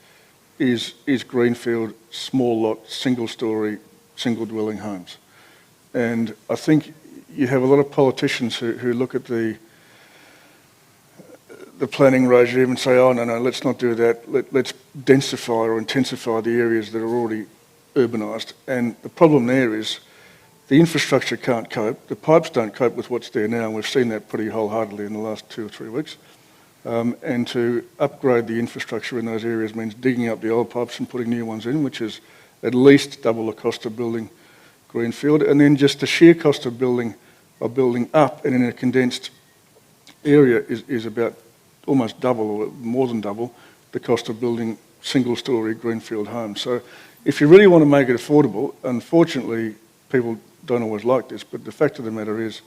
is greenfield, small lot, single-storey, single-dwelling homes. And I think you have a lot of politicians who look at the planning regime and say, oh, no, let's not do that. Let's densify or intensify the areas that are already urbanised. And the problem there is the infrastructure can't cope. The pipes don't cope with what's there now, and we've seen that pretty wholeheartedly in the last 2 or 3 weeks. And to upgrade the infrastructure in those areas means digging up the old pipes and putting new ones in, which is at least double the cost of building greenfield. And then just the sheer cost of building up and in a condensed area is about almost double or more than double the cost of building single-storey greenfield homes. So if you really want to make it affordable, unfortunately, people don't always like this, but the fact of the matter is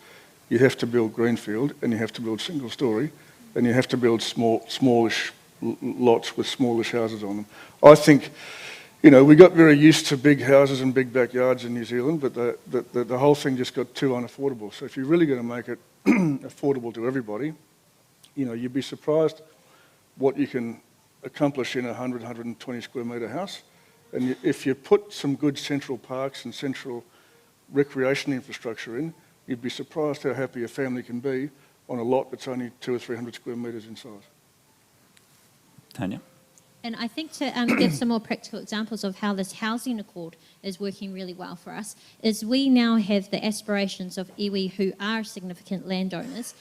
you have to build greenfield and you have to build single-storey and you have to build smallish lots with smallish houses on them. I think, we got very used to big houses and big backyards in New Zealand, but the whole thing just got too unaffordable. So if you're really going to make it affordable to everybody, you'd be surprised what you can accomplish in a 100, 120 square metre house. And if you put some good central parks and central recreation infrastructure in, you'd be surprised how happy a family can be on a lot that's only 200 or 300 square metres in size. Tania? And I think to give some more practical examples of how this housing accord is working really well for us, is we now have the aspirations of iwi who are significant landowners.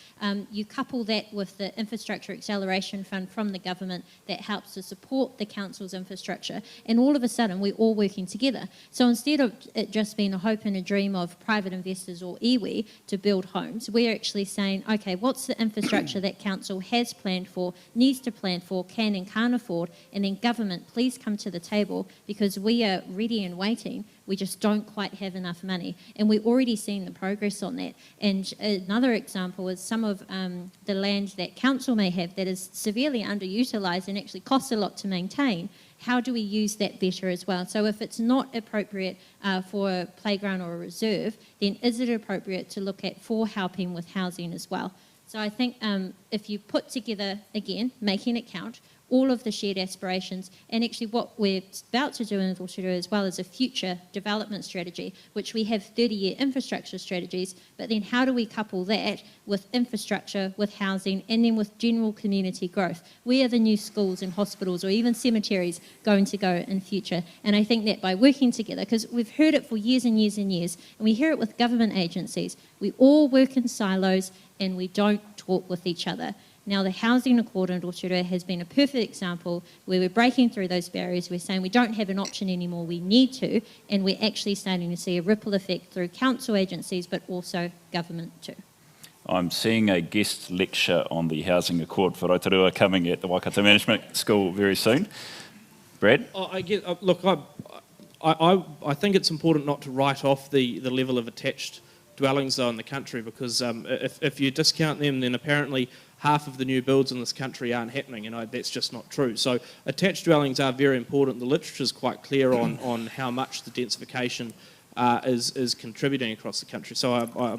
You couple that with the Infrastructure Acceleration Fund from the government that helps to support the council's infrastructure, and all of a sudden we're all working together. So instead of it just being a hope and a dream of private investors or iwi to build homes, we're actually saying, okay, what's the infrastructure that council has planned for, needs to plan for, can and can't afford, and then government, please come to the table because we are ready and waiting. We just don't quite have enough money. And we're already seeing the progress on that. And another example is some of the land that council may have that is severely underutilised and actually costs a lot to maintain. How do we use that better as well? So if it's not appropriate for a playground or a reserve, then is it appropriate to look at for helping with housing as well? So I think if you put together, again, making it count, all of the shared aspirations, and actually what we're about to do in Rotorua as well as a future development strategy, which we have 30-year infrastructure strategies, but then how do we couple that with infrastructure, with housing, and then with general community growth? Where are the new schools and hospitals or even cemeteries going to go in future? And I think that by working together, because we've heard it for years and years and years, and we hear it with government agencies, we all work in silos and we don't talk with each other. Now, the housing accord in Rotorua has been a perfect example where we're breaking through those barriers. We're saying we don't have an option anymore, we need to, and we're actually starting to see a ripple effect through council agencies, but also government too. I'm seeing a guest lecture on the housing accord for Rotorua coming at the Waikato Management School very soon. Brad? I think it's important not to write off the level of attached dwellings though in the country, because if you discount them, then apparently half of the new builds in this country aren't happening, and that's just not true. So attached dwellings are very important. The literature is quite clear on how much the densification is contributing across the country. So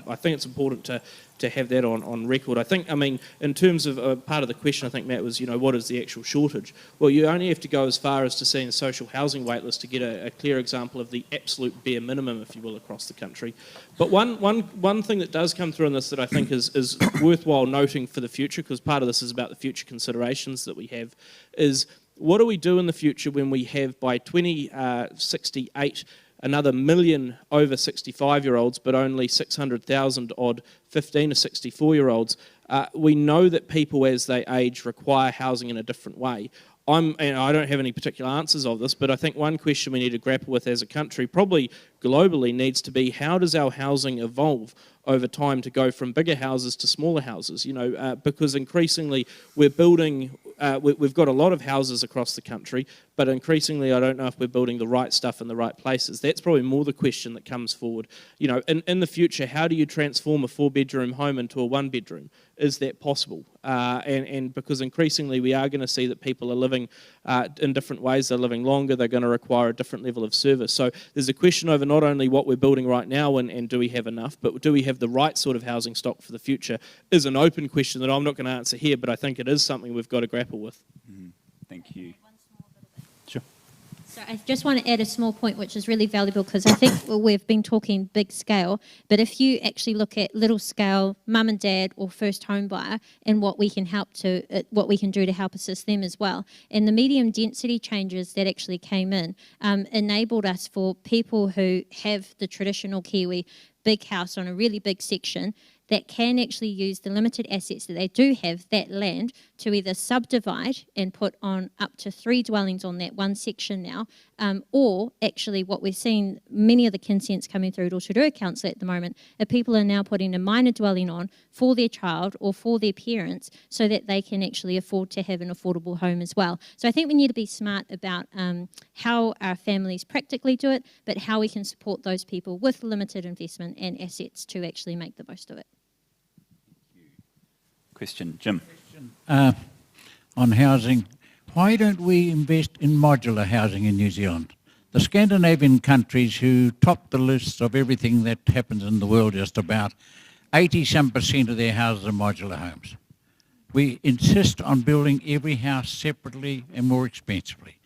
I think it's important to have that on record. I think, in terms of part of the question, I think, Matt, was, what is the actual shortage? Well, you only have to go as far as to seeing a social housing waitlist to get a clear example of the absolute bare minimum, if you will, across the country. But one thing that does come through in this that I think is worthwhile noting for the future, because part of this is about the future considerations that we have, is what do we do in the future when we have by 2068 another million over 65-year-olds, but only 600,000 odd 15 to 64-year-olds. We know that people as they age require housing in a different way. I don't have any particular answers of this, but I think one question we need to grapple with as a country, probably globally, needs to be how does our housing evolve over time to go from bigger houses to smaller houses? Because increasingly we're building, we've got a lot of houses across the country, but increasingly I don't know if we're building the right stuff in the right places. That's probably more the question that comes forward. In the future, how do you transform a 4-bedroom home into a 1-bedroom? Is that possible? And because increasingly we are going to see that people are living in different ways, they're living longer, they're going to require a different level of service. So there's a question over not only what we're building right now and do we have enough, but do we have the right sort of housing stock for the future, is an open question that I'm not going to answer here, but I think it is something we've got to grapple with. Thank you. Sure. So I just want to add a small point which is really valuable, because I think we've been talking big scale, but if you actually look at little scale, mum and dad or first home buyer, and what we can do to help assist them as well. And the medium density changes that actually came in enabled us for people who have the traditional Kiwi big house on a really big section that can actually use the limited assets that they do have, that land, to either subdivide and put on up to 3 dwellings on that one section now, or actually what we're seeing, many of the consents coming through Rotorua Council at the moment, are people are now putting a minor dwelling on for their child or for their parents so that they can actually afford to have an affordable home as well. So I think we need to be smart about how our families practically do it, but how we can support those people with limited investment and assets to actually make the most of it. Question, Jim. On housing, why don't we invest in modular housing in New Zealand? The Scandinavian countries, who top the list of everything that happens in the world just about, 80-some% of their houses are modular homes. We insist on building every house separately and more expensively.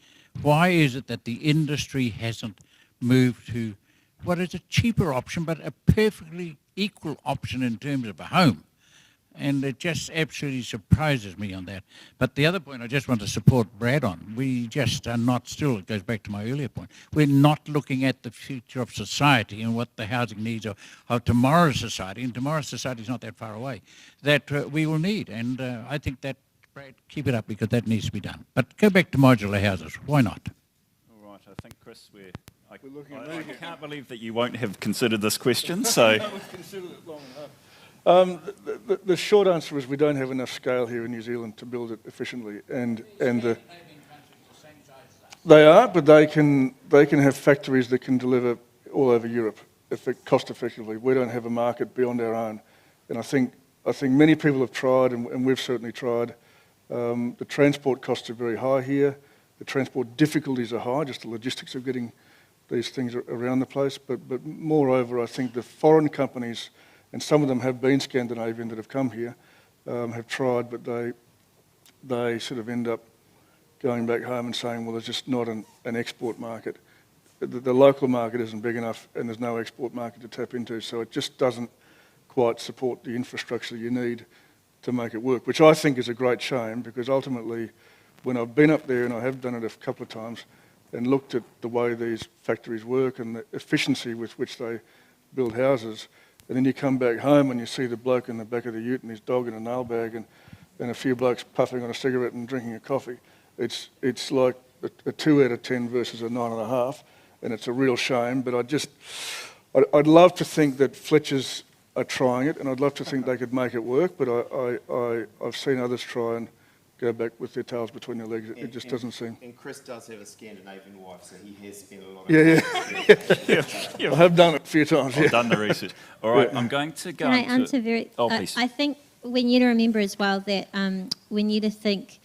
Why is it that the industry hasn't moved to what is a cheaper option, but a perfectly equal option in terms of a home? And it just absolutely surprises me on that. But the other point I just want to support Brad on, we just are not still, it goes back to my earlier point, we're not looking at the future of society and what the housing needs are of tomorrow's society, and tomorrow's society is not that far away, that we will need. And I think that, Brad, keep it up, because that needs to be done. But go back to modular houses, why not? All right, I think, Chris, I can't believe that you won't have considered this question, so... We've considered it long enough. The short answer is we don't have enough scale here in New Zealand to build it efficiently, and they are, but they can have factories that can deliver all over Europe cost effectively. We don't have a market beyond our own, and I think many people have tried, and we've certainly tried. The transport costs are very high here. The transport difficulties are high, just the logistics of getting these things around the place. But moreover, I think the foreign companies, and some of them have been Scandinavian that have come here, have tried, but they sort of end up going back home and saying, well, there's just not an export market. The local market isn't big enough, and there's no export market to tap into, so it just doesn't quite support the infrastructure you need to make it work, which I think is a great shame, because ultimately, when I've been up there, and I have done it a couple of times, and looked at the way these factories work and the efficiency with which they build houses, and then you come back home and you see the bloke in the back of the ute and his dog in a nail bag, and and a few blokes puffing on a cigarette and drinking a coffee. It's like a 2 out of 10 versus a 9.5, and it's a real shame. But I'd love to think that Fletcher's are trying it, and I'd love to think they could make it work. But I've seen others try and go back with their tails between their legs. It just doesn't seem. And Chris does have a Scandinavian wife, so he has spent a lot of Yeah. I have done it a few times. I've done the research. All right, I'm going to go. Can I answer very? Oh, please. I think we need to remember as well that we need to think.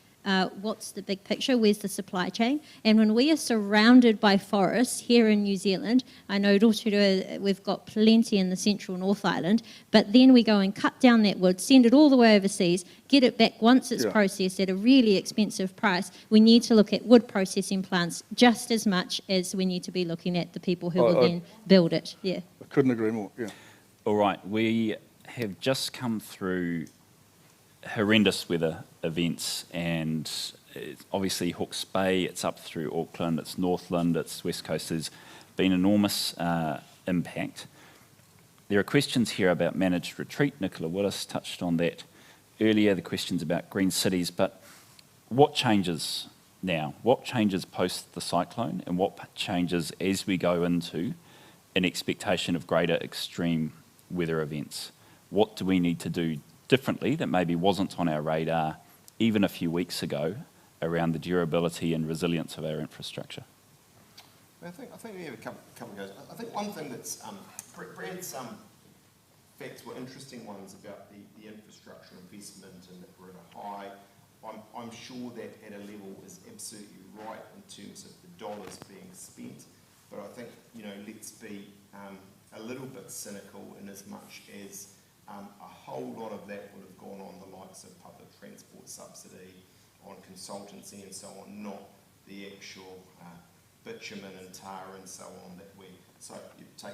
What's the big picture? Where's the supply chain? And when we are surrounded by forests here in New Zealand, I know Rotorua, we've got plenty in the central North Island, but then we go and cut down that wood, send it all the way overseas, get it back once it's processed at a really expensive price. We need to look at wood processing plants just as much as we need to be looking at the people who will then build it. Yeah. I couldn't agree more. Yeah. All right, we have just come through horrendous weather events, and it's obviously Hawke's Bay, it's up through Auckland, it's Northland, it's West Coast. There's been enormous impact. There are questions here about managed retreat. Nicola Willis touched on that earlier, the questions about green cities, but what changes now? What changes post the cyclone, and what changes as we go into an expectation of greater extreme weather events? What do we need to do differently that maybe wasn't on our radar even a few weeks ago around the durability and resilience of our infrastructure? I think we have a couple of goes. I think one thing that's Brad's facts were interesting ones about the infrastructure investment, and that we're at a high. I'm sure that at a level is absolutely right in terms of the dollars being spent, but I think, let's be a little bit cynical in as much as a whole lot of that would have gone on the likes of public transport subsidy, on consultancy and so on, not the actual bitumen and tar and so on that we. So you take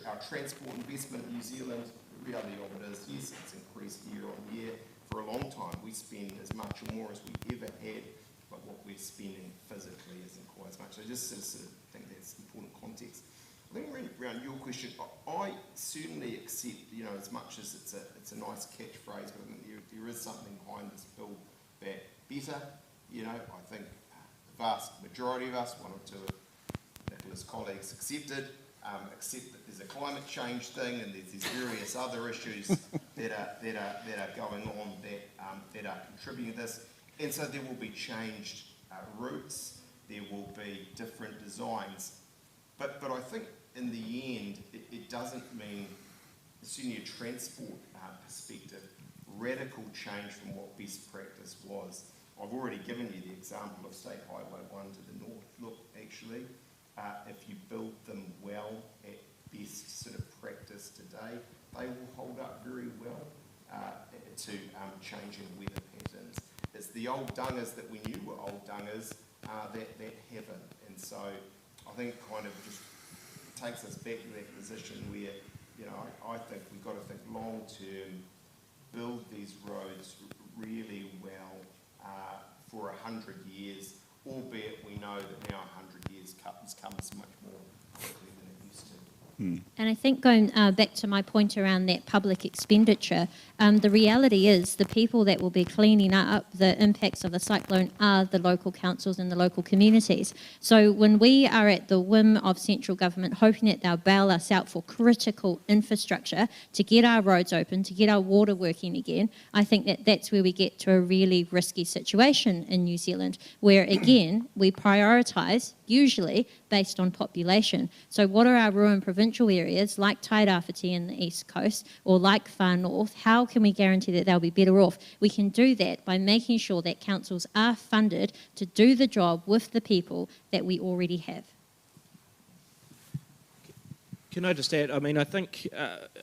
our transport investment in New Zealand, the reality of it is, yes, it's increased year on year. For a long time, we spend as much or more as we ever had, but what we're spending physically isn't quite as much. So I just sort of think that's important context. I think around your question, I certainly accept, as much as it's a nice catchphrase, but I think there is something behind this bill that better. I think the vast majority of us, one or two of Nicola's colleagues, accept that there's a climate change thing, and there's these various other issues that are going on that are contributing to this, and so there will be changed routes, there will be different designs, but I think in the end it doesn't mean, certainly a transport perspective, radical change from what best practice was. I've already given you the example of State Highway 1 to the north. Look, actually, if you build them well at best sort of practice today, they will hold up very well to changing weather patterns. It's the old dungers that we knew were old dungers that haven't. And so I think it kind of just takes us back to that position where, I think we've got to think long term, build these roads really well for 100 years, albeit we know that now 100 years comes much more quickly than it used to. And I think going back to my point around that public expenditure, the reality is the people that will be cleaning up the impacts of the cyclone are the local councils and the local communities. So when we are at the whim of central government hoping that they'll bail us out for critical infrastructure to get our roads open, to get our water working again, I think that that's where we get to a really risky situation in New Zealand, where again, we prioritise usually based on population. So what are our rural and provincial areas like Tairāwhiti in the east coast or like far north? How can we guarantee that they'll be better off? We can do that by making sure that councils are funded to do the job with the people that we already have. Can I just add, I think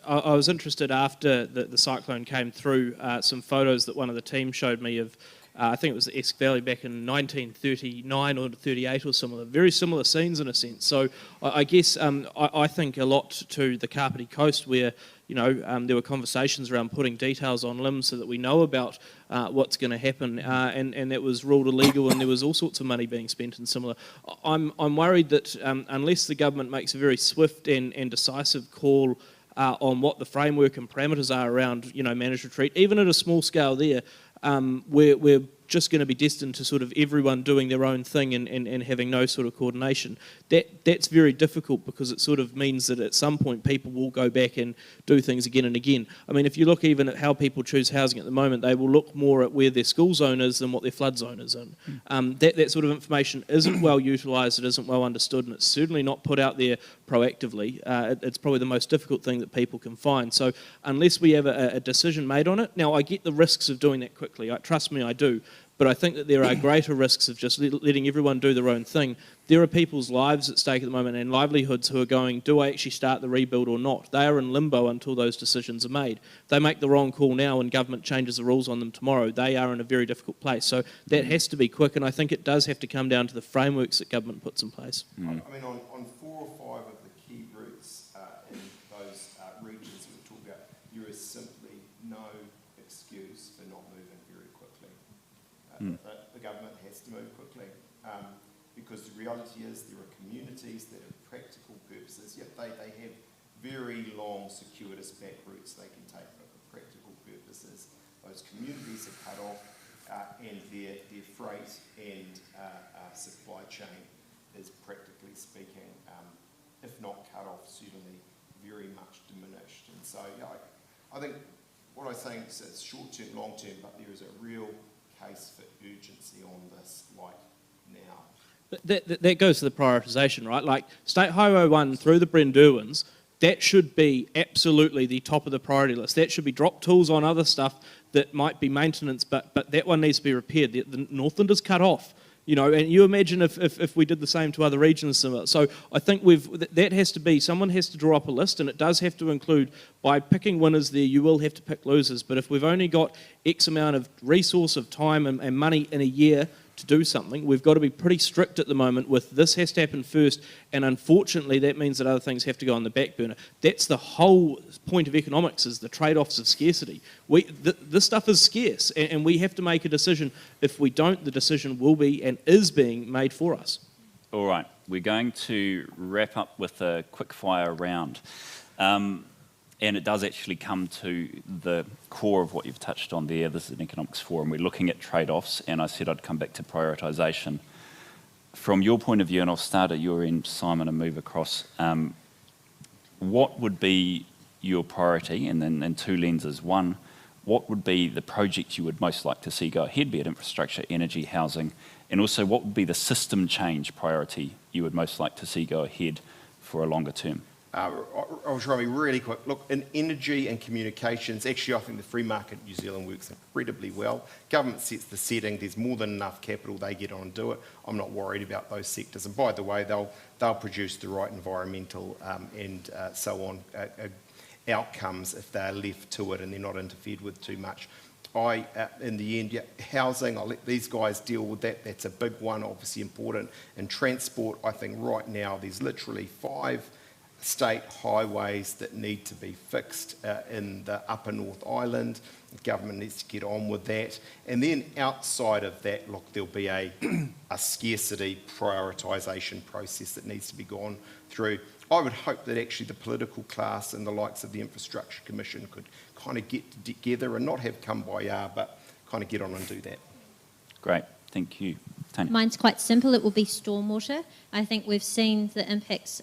I was interested after the cyclone came through, some photos that one of the team showed me of I think it was the Esk Valley back in 1939 or 38 or similar, very similar scenes in a sense. So I guess I think a lot to the Kapiti Coast where, there were conversations around putting details on limbs so that we know about what's going to happen, and that was ruled illegal, and there was all sorts of money being spent and similar. I'm worried that unless the government makes a very swift and decisive call on what the framework and parameters are around, managed retreat, even at a small scale there, we're just going to be destined to sort of everyone doing their own thing and having no sort of coordination. That's very difficult because it sort of means that at some point people will go back and do things again and again. I mean, if you look even at how people choose housing at the moment, they will look more at where their school zone is than what their flood zone is in. That sort of information isn't well utilised, it isn't well understood, and it's certainly not put out there proactively. It's probably the most difficult thing that people can find. So unless we have a decision made on it, now I get the risks of doing that quickly, trust me I do, but I think that there are greater risks of just letting everyone do their own thing. There are people's lives at stake at the moment and livelihoods who are going, do I actually start the rebuild or not? They are in limbo until those decisions are made. If they make the wrong call now and government changes the rules on them tomorrow, they are in a very difficult place. So that has to be quick, and I think it does have to come down to the frameworks that government puts in place. I mean, on 4 or 5 of the key routes in those regions that we talked about, there is simply no excuse for not moving very quickly. The government has to move quickly because the reality is there are communities that have practical purposes, yet they have very long circuitous back routes they can take, but for practical purposes those communities are cut off and their freight and supply chain is practically speaking, if not cut off, certainly very much diminished. And so yeah, I think what I'm saying is it's short-term, long-term, but there is a real case for urgency on this, like now. That goes to the prioritisation, right? Like State Highway 1 through the Brendurwins, that should be absolutely the top of the priority list. That should be drop tools on other stuff that might be maintenance, but that one needs to be repaired. The Northland is cut off. You know, and you imagine if we did the same to other regions similar. So I think that has to be, someone has to draw up a list, and it does have to include, by picking winners there, you will have to pick losers. But if we've only got X amount of resource, of time and money in a year to do something, we've got to be pretty strict at the moment with this has to happen first, and unfortunately that means that other things have to go on the back burner. That's the whole point of economics, is the trade-offs of scarcity. This stuff is scarce, and we have to make a decision. If we don't, the decision will be and is being made for us. All right, we're going to wrap up with a quick fire round. And it does actually come to the core of what you've touched on there. This is an economics forum. We're looking at trade-offs, and I said I'd come back to prioritisation. From your point of view, and I'll start at your end, Simon, and move across, what would be your priority, and then in 2 lenses? One, what would be the project you would most like to see go ahead, be it infrastructure, energy, housing, and also what would be the system change priority you would most like to see go ahead for a longer term? I'll try to be really quick. Look, in energy and communications, actually I think the free market in New Zealand works incredibly well. Government sets the setting, there's more than enough capital, they get on and do it. I'm not worried about those sectors. And by the way, they'll produce the right environmental and so on outcomes if they're left to it and they're not interfered with too much. In the end, housing, I'll let these guys deal with that. That's a big one, obviously important. And transport, I think right now there's literally 5 state highways that need to be fixed in the upper North Island. The government needs to get on with that. And then outside of that, look, there'll be a scarcity prioritisation process that needs to be gone through. I would hope that actually the political class and the likes of the Infrastructure Commission could kind of get together and not have come by but kind of get on and do that. Great, thank you. Tania. Mine's quite simple. It will be stormwater. I think we've seen the impacts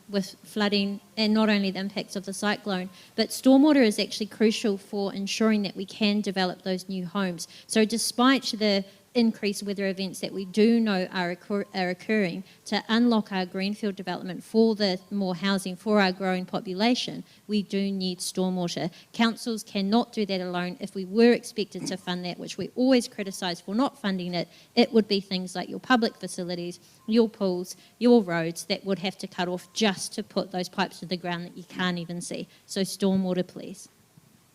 with flooding, and not only the impacts of the cyclone, but stormwater is actually crucial for ensuring that we can develop those new homes. So despite the increased weather events that we do know are occurring, to unlock our greenfield development for the more housing for our growing population, we do need stormwater. Councils cannot do that alone. If we were expected to fund that, which we always criticise for not funding it, it would be things like your public facilities, your pools, your roads that would have to cut off just to put those pipes to the ground that you can't even see. So stormwater, please.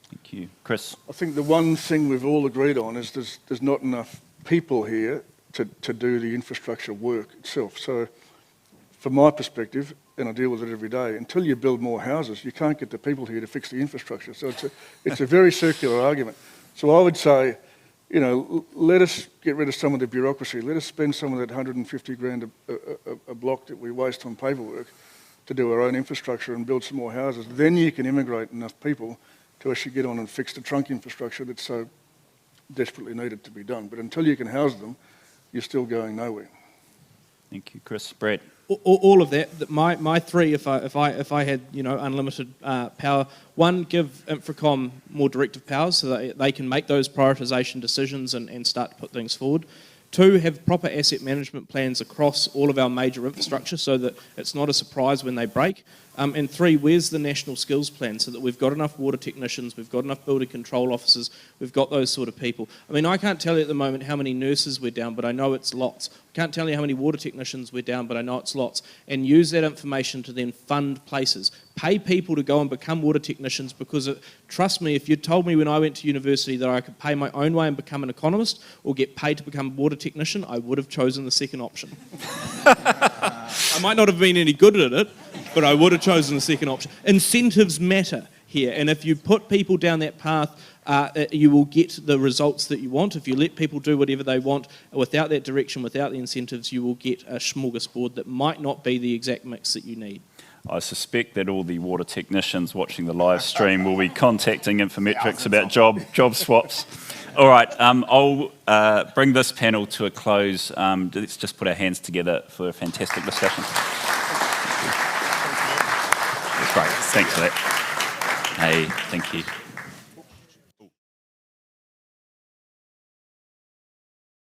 Thank you. Chris? I think the one thing we've all agreed on is there's not enough people here to do the infrastructure work itself. So from my perspective, and I deal with it every day, until you build more houses, you can't get the people here to fix the infrastructure. So it's a very circular argument. So I would say, you know, let us get rid of some of the bureaucracy. Let us spend some of that 150 grand a block that we waste on paperwork to do our own infrastructure and build some more houses. Then you can immigrate enough people to actually get on and fix the trunk infrastructure that's so desperately needed to be done. But until you can house them, you're still going nowhere. Thank you, Chris. Brett? All of that. My three, if I had unlimited power. One, give Infracom more directive powers so that they can make those prioritisation decisions and start to put things forward. Two, have proper asset management plans across all of our major infrastructure so that it's not a surprise when they break. And three, where's the national skills plan so that we've got enough water technicians, we've got enough building control officers, we've got those sort of people. I mean, I can't tell you at the moment how many nurses we're down, but I know it's lots. I can't tell you how many water technicians we're down, but I know it's lots. And use that information to then fund places. Pay people to go and become water technicians because, trust me, if you told me when I went to university that I could pay my own way and become an economist or get paid to become a water technician, I would have chosen the second option. I might not have been any good at it, but I would have chosen the second option. Incentives matter here, and if you put people down that path, you will get the results that you want. If you let people do whatever they want without that direction, without the incentives, you will get a smorgasbord that might not be the exact mix that you need. I suspect that all the water technicians watching the live stream will be contacting Infometrics about job swaps. All right, I'll bring this panel to a close. Let's just put our hands together for a fantastic discussion. That's great. Thanks for that. Hey, thank you.